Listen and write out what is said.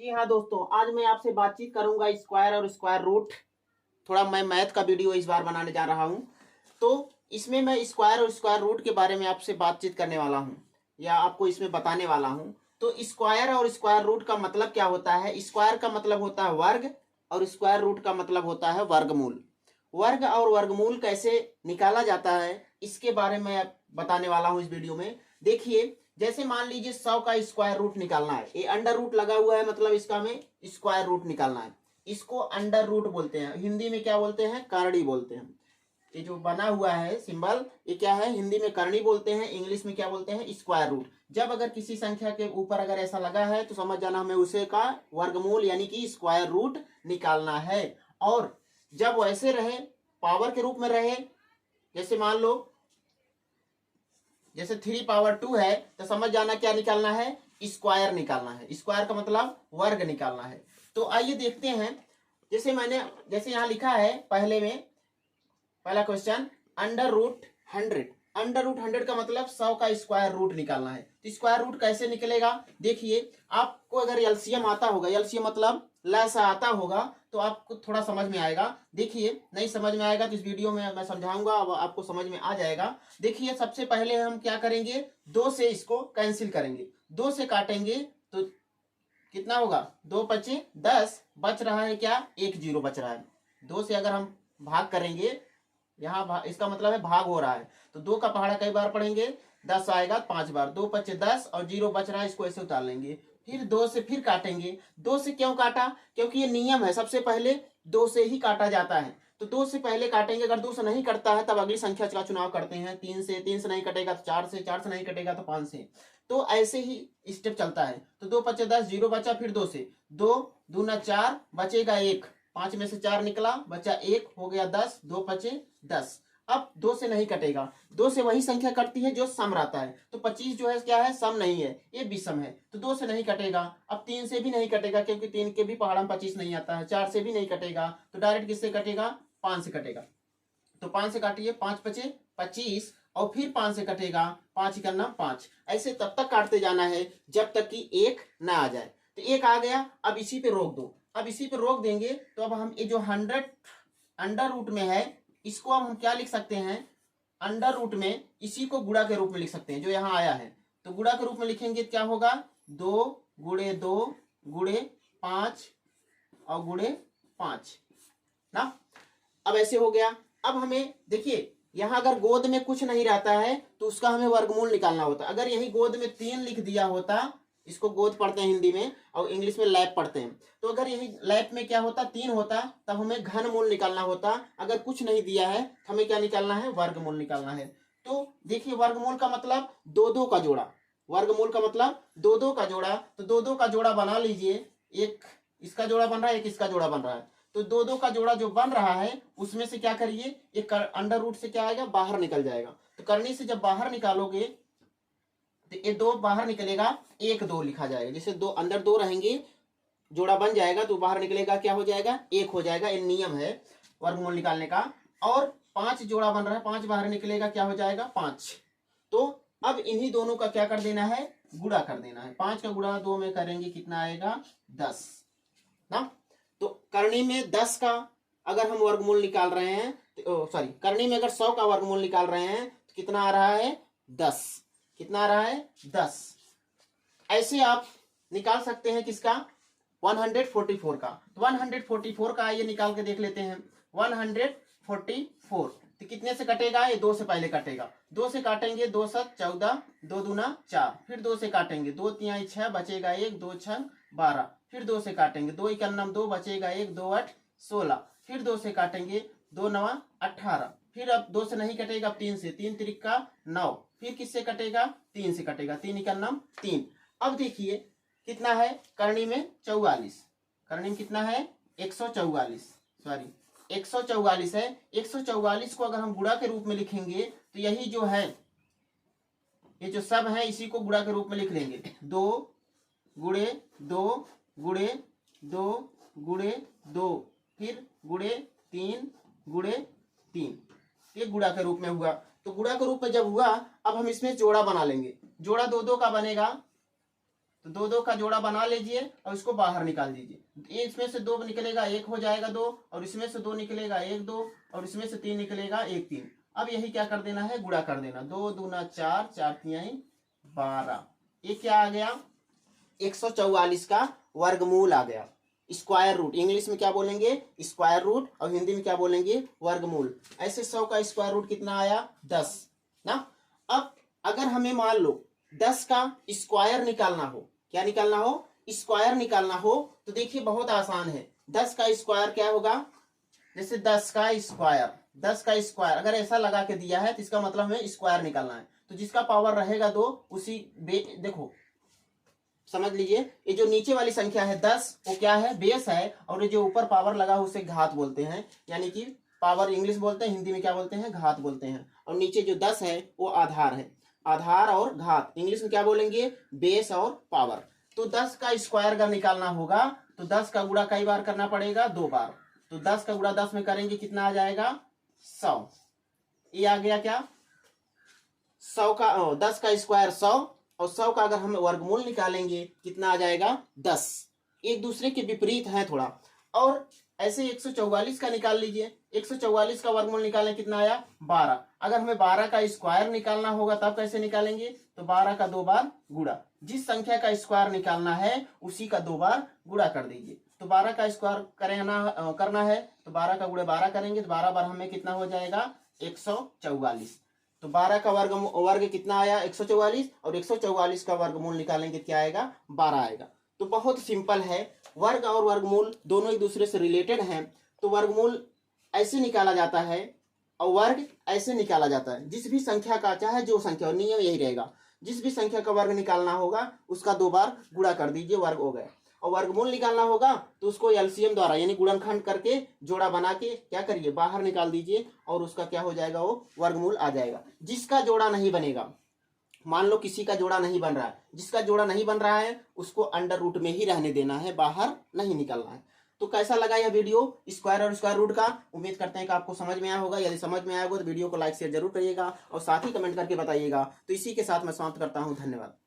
जी हाँ दोस्तों, आज मैं आपसे बातचीत करूंगा स्क्वायर और स्क्वायर रूट। थोड़ा मैं मैथ का वीडियो इस बार बनाने जा रहा हूं, तो इसमें मैं स्क्वायर और स्क्वायर रूट के बारे में आपसे बातचीत करने वाला हूं या आपको इसमें बताने वाला हूं। तो स्क्वायर और स्क्वायर रूट का मतलब क्या होता है? स्क्वायर का मतलब होता है वर्ग और स्क्वायर रूट का मतलब होता है वर्गमूल। वर्ग और वर्गमूल कैसे निकाला जाता है इसके बारे में बताने वाला हूं इस वीडियो में। देखिए, जैसे मान लीजिए 100 का स्क्वायर रूट निकालना है, ये अंडर रूट लगा हुआ है, मतलब इसका हमें स्क्वायर रूट निकालना है। इसको अंडर रूट बोलते हैं, हिंदी में क्या बोलते हैं? करड़ी बोलते हैं। ये जो बना हुआ है सिंबल, ये क्या है? हिंदी में करनी बोलते हैं, इंग्लिश में क्या बोलते हैं? Square root. जब अगर किसी संख्या के ऊपर अगर ऐसा लगा है तो समझ जाना हमें उसे का वर्गमूल यानी कि स्क्वायर रूट निकालना है। और जब वैसे रहे, पावर के रूप में रहे, जैसे मान लो जैसे 3 पावर 2 है, तो समझ जाना क्या निकालना है? स्क्वायर निकालना है। स्क्वायर का मतलब वर्ग निकालना है। तो आइए देखते हैं। जैसे यहाँ लिखा है पहले में, पहला question, under root 100। Under root 100 का मतलब 100 का स्क्वायर रूट निकालना है। तो स्क्वायर रूट कैसे निकलेगा? देखिए, आपको अगर एलसीएम आता होगा, एलसीएम मतलब लसा आता होगा, तो आपको थोड़ा समझ में आएगा। देखिए, नहीं समझ में आएगा तो इस वीडियो में मैं समझाऊंगा, अब आपको समझ में आ जाएगा। देखिए, सबसे पहले हम क्या करेंगे? 2 से इसको कैंसिल करेंगे, 2 से काटेंगे तो कितना होगा? 2 पचे 10, बच रहा है क्या? 1 जीरो बच रहा है। 2 से अगर हम भाग करेंगे, यहाँ इसका मतलब है भाग हो रहा है, तो 2 का पहाड़ा कई बार पढ़ेंगे? 10 आएगा 5 बार। 2 पचे 10 और जीरो बच रहा है, इसको ऐसे उतार लेंगे। फिर 2 से फिर काटेंगे। 2 से क्यों काटा? क्योंकि ये नियम है, सबसे पहले 2 से ही काटा जाता है। तो 2 से पहले काटेंगे। अगर 2 से नहीं कटता है तब अगली संख्या का चुनाव करते हैं। 3 से नहीं कटेगा तो 4 से, 4 से नहीं कटेगा तो 5 से। तो ऐसे ही स्टेप चलता है। तो 2 पचे 10, जीरो बचा, फिर 2 से, 2 दूना 4, बचेगा 1, 5 में से 4 निकला, बचा 1, हो गया 10, 2 पचे 10। अब 2 से नहीं कटेगा, 2 से वही संख्या कटती है जो सम रहता है। तो 25 जो है क्या है? सम नहीं है, ये विषम है, तो 2 से नहीं कटेगा। अब 3 से भी नहीं कटेगा, क्योंकि 3 के भी पहाड़ा में 25 नहीं आता है। 4 से भी नहीं कटेगा, तो डायरेक्ट किससे कटेगा? 5 से कटेगा। तो 5 से काटिए, 5 पचे 25, और फिर 5 से कटेगा, 5 करना 5। ऐसे तब तक काटते जाना है जब तक कि 1 ना आ जाए। तो 1 आ गया, अब इसी पे रोक दो। अब इसी पे रोक देंगे तो अब हम ये जो 100 अंडर रूट में है, इसको अब हम क्या लिख सकते हैं? अंडर रूट में इसी को गुणा के रूप में लिख सकते हैं, जो यहाँ आया है। तो गुणा के रूप में लिखेंगे क्या होगा? 2 गुणे 2 गुणे 5 और गुणे 5 ना। अब ऐसे हो गया। अब हमें देखिए, यहां अगर गोद में कुछ नहीं रहता है तो उसका हमें वर्गमूल निकालना होता। अगर यही गोद में 3 लिख दिया होता, इसको गोद पढ़ते हैं हिंदी में और इंग्लिश में लैप पढ़ते हैं, तो अगर यही लैप में क्या होता? 3 होता, तब हमें घन मूल निकालना होता। अगर कुछ नहीं दिया है तो हमें क्या निकालना है? वर्गमूल निकालना है। तो देखिए, वर्गमूल का मतलब 2-2 का जोड़ा। वर्गमूल का मतलब 2-2 का जोड़ा। तो 2-2 का जोड़ा बना लीजिए। एक इसका जोड़ा बन रहा है, एक इसका जोड़ा बन रहा है। तो 2-2 का जोड़ा जो बन रहा है उसमें से क्या करिए? एक अंडर रूट से क्या आएगा? बाहर निकल जाएगा। तो करनी से जब बाहर निकालोगे तो ये 2 बाहर निकलेगा, 1-2 लिखा जाएगा। जैसे 2 अंदर 2 रहेंगे, जोड़ा बन जाएगा, तो बाहर निकलेगा क्या हो जाएगा? 1 हो जाएगा। ये नियम है वर्गमूल निकालने का। और 5 जोड़ा बन रहा है, 5 बाहर निकलेगा, क्या हो जाएगा? 5। तो अब इन्हीं दोनों का क्या कर देना है? गुणा कर देना है। 5 का गुणा 2 में करेंगे, कितना आएगा? 10 ना। तो करनी में 10 का अगर हम वर्गमूल निकाल रहे हैं, तो सॉरी, करनी में अगर 100 का वर्गमूल निकाल रहे हैं तो कितना आ रहा है? 10। कितना आ रहा है? 10। ऐसे आप निकाल सकते हैं किसका? 144 का। तो 144 का आइए निकाल के देख लेते हैं। 144 तो कितने से कटेगा? ये 2 से पहले कटेगा। 2 से काटेंगे, 2 7 14, 2 दूना 4, फिर 2 से काटेंगे, 2 3 6, बचेगा 1, 2 6 12, फिर 2 से काटेंगे, 2 इकन्नम 2, बचेगा 1, 2 8 16, फिर 2 से काटेंगे, 2 9 18, फिर अब 2 से नहीं कटेगा, अब 3 से, 3 त्रिका 9, फिर किससे कटेगा? 3 से कटेगा, 3 इकन्नम 3। अब देखिए कितना है करनी में? 44। करनी में कितना है? 144, सॉरी 144 है। 144 को अगर हम गुणा के रूप में लिखेंगे तो यही जो है, ये जो सब है इसी को गुणा के रूप में लिख लेंगे। 2 गुणे 2 गुणे 2 गुणे 2, फिर गुणे 3 गुणे 3, ये गुणा के रूप में हुआ। तो गुणा के रूप में जब हुआ, अब हम इसमें जोड़ा बना लेंगे। जोड़ा 2-2 का बनेगा, तो दो दो का जोड़ा बना लीजिए और इसको बाहर निकाल दीजिए। इसमें से 2 निकलेगा 1 हो जाएगा 2, और इसमें से 2 निकलेगा 1 2, और इसमें से 3 निकलेगा 1 3। अब यही क्या कर देना है, गुणा कर देना। 2 दूना 4, 4 तिहाई 12। ये क्या आ गया, 144 का वर्गमूल आ गया। स्क्वायर रूट इंग्लिश में क्या बोलेंगे, स्क्वायर रूट, और हिंदी में क्या बोलेंगे, वर्गमूल। ऐसे 100 का स्क्वायर रूट कितना आया, 10 ना। अब अगर हमें मान लो 10 का स्क्वायर निकालना हो, क्या निकालना हो, स्क्वायर निकालना हो, तो देखिए बहुत आसान है। 10 का स्क्वायर क्या होगा, जैसे 10 का स्क्वायर अगर ऐसा लगा के दिया है तो इसका मतलब हमें स्क्वायर निकालना है। तो जिसका पावर रहेगा 2 उसी देखो समझ लीजिए, ये जो नीचे वाली संख्या है 10 वो क्या है, बेस है, और ये जो ऊपर पावर लगा है उसे घात बोलते हैं। यानी कि पावर इंग्लिश बोलते हैं, हिंदी में क्या बोलते हैं, घात बोलते हैं। और नीचे जो 10 है वो आधार है। आधार और घात इंग्लिश में क्या बोलेंगे, बेस और पावर। तो 10 का स्क्वायर अगर निकालना होगा तो 10 का गुणा कई बार करना पड़ेगा, 2 बार। तो 10 का गुणा 10 में करेंगे कितना आ जाएगा, 100। ये आ गया क्या, 100 का 10 का स्क्वायर 100, और 100 का अगर हम वर्गमूल निकालेंगे कितना आ जाएगा, 10। एक दूसरे के विपरीत है थोड़ा। और ऐसे 144 का निकाल लीजिए, 144 का वर्गमूल निकालें कितना आया, 12। अगर हमें 12 का स्क्वायर निकालना होगा तब कैसे निकालेंगे, तो 12 का 2 बार गुणा। जिस संख्या का स्क्वायर निकालना है उसी का 2 बार गुणा कर दीजिए। तो 12 का स्क्वायर करना है तो 12 का गुणा 12 करेंगे तो 12 बार हमें कितना हो जाएगा, 144। तो 12 का वर्ग कितना आया, 144, और 144 का वर्गमूल निकालेंगे क्या आएगा, 12 आएगा। तो बहुत सिंपल है, वर्ग और वर्गमूल दोनों एक दूसरे से रिलेटेड हैं। तो वर्गमूल ऐसे निकाला जाता है और वर्ग ऐसे निकाला जाता है। जिस भी संख्या का, चाहे जो संख्या हो, नियम यही रहेगा, जिस भी संख्या का वर्ग निकालना होगा उसका 2 बार गुणा कर दीजिए, वर्ग हो गया। और वर्गमूल निकालना होगा तो उसको एलसीएम द्वारा यानी गुणनखंड करके जोड़ा बना के क्या करिए, बाहर निकाल दीजिए, और उसका क्या हो जाएगा, वो वर्गमूल आ जाएगा। जिसका जोड़ा नहीं बनेगा, मान लो किसी का जोड़ा नहीं बन रहा है, जिसका जोड़ा नहीं बन रहा है उसको अंडर रूट में ही रहने देना है, बाहर नहीं निकलना है। तो कैसा लगा यह वीडियो स्क्वायर और स्क्वायर रूट का, उम्मीद करते हैं कि आपको समझ में आया होगा। यदि समझ में आया होगा तो वीडियो को लाइक शेयर जरूर करिएगा और साथ ही कमेंट करके बताइएगा। तो इसी के साथ मैं समाप्त करता हूँ, धन्यवाद।